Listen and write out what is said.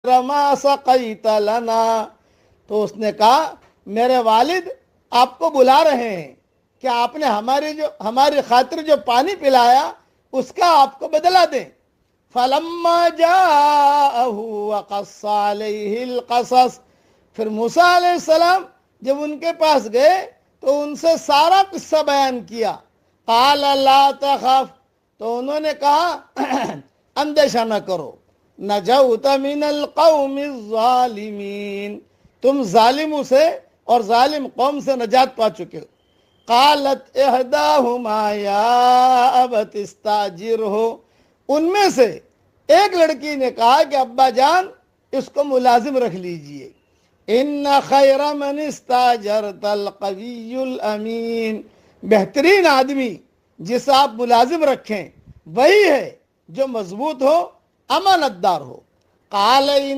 ما سقیت لنا، تو اس نے کہا میرے والد آپ کو بلا رہے ہیں کہ آپ نے ہماری خاطر جو پانی پلایا اس کا آپ کو بدلہ دیں۔ فلما جاءه وقص عليه القصص، پھر موسیٰ علیہ السلام جب ان کے پاس گئے تو ان سے سارا قصہ بیان کیا۔ قال لا تخف، تو انہوں نے کہا اندیشہ نہ کرو، نجوت من القوم الظالمین، تم ظالموں سے اور ظالم قوم سے نجات پا چکے ہو۔ قالت احداہما یا ابت استاجرہ، ان میں سے ایک لڑکی نے کہا کہ ابا جان اس کو ملازم رکھ لیجئے، ان خیر من استاجرت القوی الامین، بہترین آدمی جسے آپ ملازم رکھیں وہی ہے جو مضبوط ہو، امانت دار ہو۔ قال